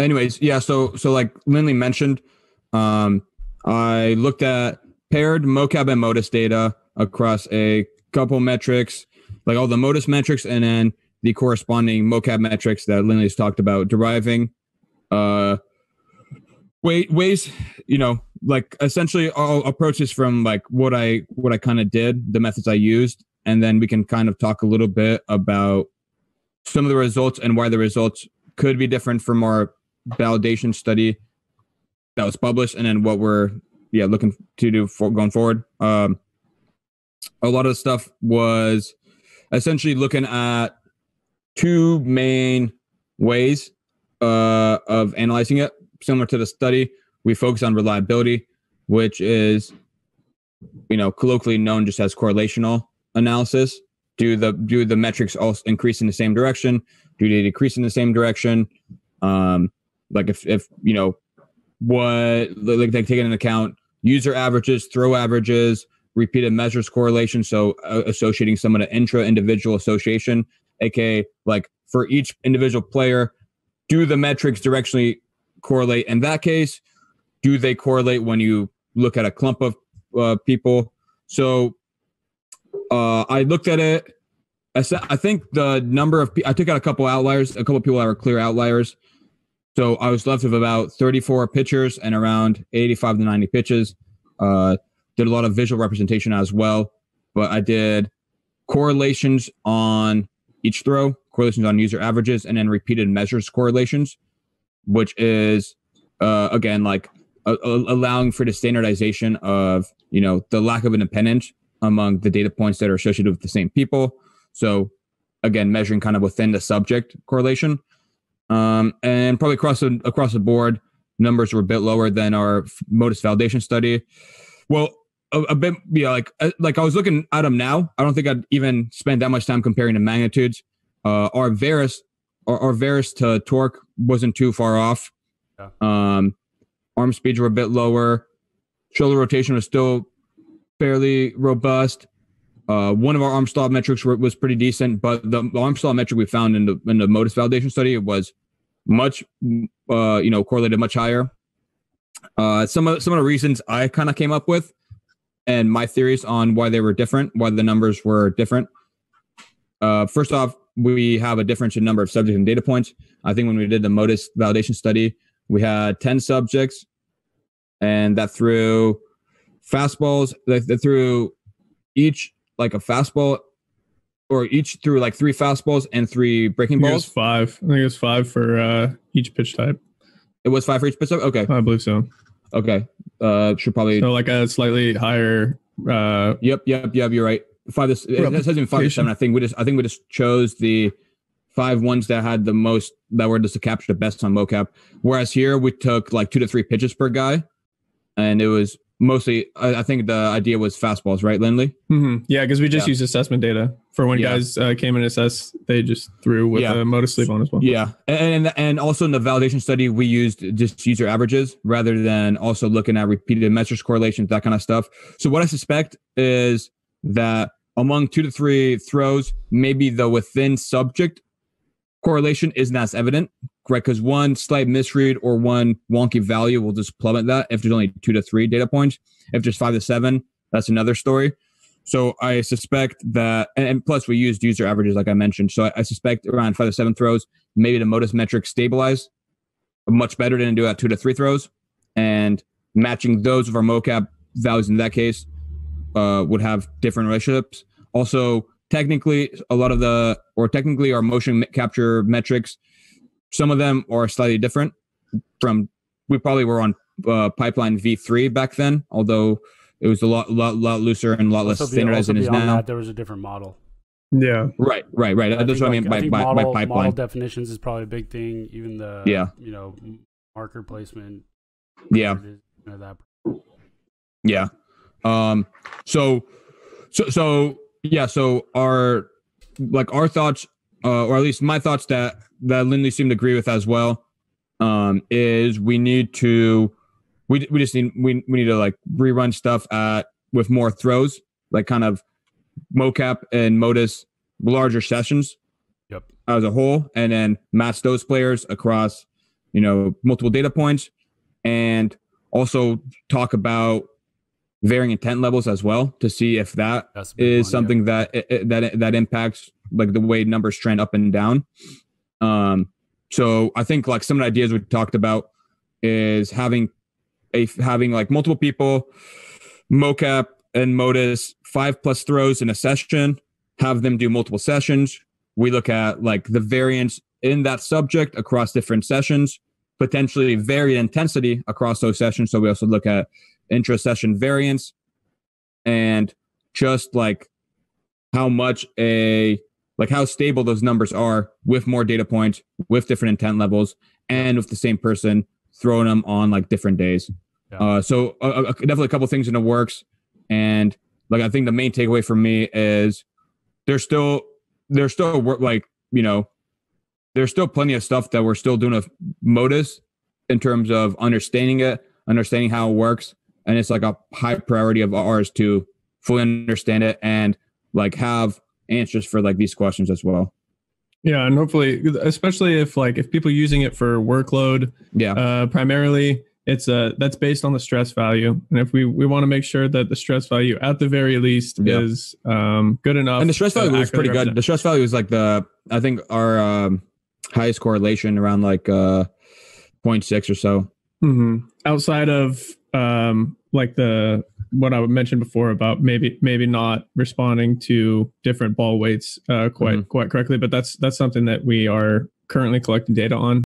anyways, yeah. So like Lindley mentioned, I looked at paired mocap and Motus data across a couple metrics, like all the Motus metrics, and then the corresponding mocap metrics that Lindley's talked about, deriving ways, like essentially all approaches from like what I kind of did, the methods I used, and then we can kind of talk a little bit about some of the results and why the results could be different from our validation study that was published, and then what we're looking to do for going forward. A lot of the stuff was essentially looking at two main ways of analyzing it. Similar to the study, we focus on reliability, which is, colloquially known just as correlational analysis. Do the metrics also increase in the same direction? Do they decrease in the same direction? Like if what, like they take into account user averages, throw averages, repeated measures correlation. So associating some of the intra-individual association, aka like for each individual player, do the metrics directionally correlate? In that case, do they correlate when you look at a clump of people? So I looked at it. I think the number of I took out a couple outliers, a couple of people that were clear outliers. So I was left with about 34 pitchers and around 85 to 90 pitches. Did a lot of visual representation as well, but I did correlations on each throw, correlations on user averages, and then repeated measures correlations, which is again like allowing for the standardization of the lack of independence among the data points that are associated with the same people. So again, measuring kind of within the subject correlation. And probably across the board, numbers were a bit lower than our Motus validation study. Well, a bit, like I was looking at them now. I don't think I'd even spend that much time comparing the magnitudes. Our Varus to torque wasn't too far off. Yeah. Arm speeds were a bit lower. Shoulder rotation was still fairly robust. One of our arm stall metrics was pretty decent, but the arm stall metric we found in the Motus validation study was much, correlated much higher. Some of the reasons I kind of came up with, and my theories on why they were different, why the numbers were different. First off, we have a difference in number of subjects and data points. I think when we did the Motus validation study, we had 10 subjects, and that threw fastballs. That threw each like a fastball, or each threw like 3 fastballs and 3 breaking balls. I think it was 5 for each pitch type. It was 5 for each pitch type? Okay. I believe so. Okay. Should probably. So like a slightly higher. Yep. You're right. 5. It says even 5 to 7. I think we just chose the 5 ones that had the most, that were just to capture the best on mocap. Whereas here we took like 2 to 3 pitches per guy, and it was mostly, I think the idea was fastballs, right, Lindley? Mm-hmm. Yeah, because we just used assessment data for when guys came in assess. They just threw with a Motus sleeve on as well. Yeah, and also in the validation study, we used just user averages rather than also looking at repeated measures correlations, that kind of stuff. So what I suspect is that among 2 to 3 throws, maybe the within subject correlation isn't as evident, right? Because one slight misread or one wonky value will just plummet that if there's only 2 to 3 data points. If there's 5 to 7, that's another story. So I suspect that, and plus we used user averages, like I mentioned. So I suspect around 5 to 7 throws, maybe the Motus metrics stabilize much better than do at 2 to 3 throws. And matching those with our mocap values in that case would have different relationships. Also, technically our motion capture metrics, some of them are slightly different from, we probably were on pipeline V3 back then, although it was a lot looser and a lot less standardized than it is now. There was a different model. Yeah. Right. That's what I mean by pipeline. Model definitions is probably a big thing. Even the marker placement. Yeah. That. Yeah. So our thoughts, or at least my thoughts that Lindley seemed to agree with as well, is we need to like rerun stuff with more throws, like kind of mocap and Motus larger sessions as a whole, and then match those players across multiple data points, and also talk about varying intent levels as well to see if that is something that impacts like the way numbers trend up and down. So I think like some of the ideas we talked about is having like multiple people, mocap and Motus, 5+ throws in a session, have them do multiple sessions. We look at like the variance in that subject across different sessions, potentially varied intensity across those sessions. So we also look at intra-session variance and just like how stable those numbers are with more data points, with different intent levels, and with the same person throwing them on like different days. Yeah. So definitely a couple things in the works. And like, I think the main takeaway for me is there's still like, there's still plenty of stuff that we're still doing with Motus in terms of understanding how it works. And it's like a high priority of ours to fully understand it and like have answers for like these questions as well. Yeah. And hopefully, especially if people using it for workload, primarily it's that's based on the stress value. And if we want to make sure that the stress value at the very least is good enough. And the stress value was pretty good. The stress value is like I think our highest correlation around like 0.6 or so. Mm-hmm. Outside of like what I mentioned before about maybe not responding to different ball weights quite correctly, but that's something that we are currently collecting data on.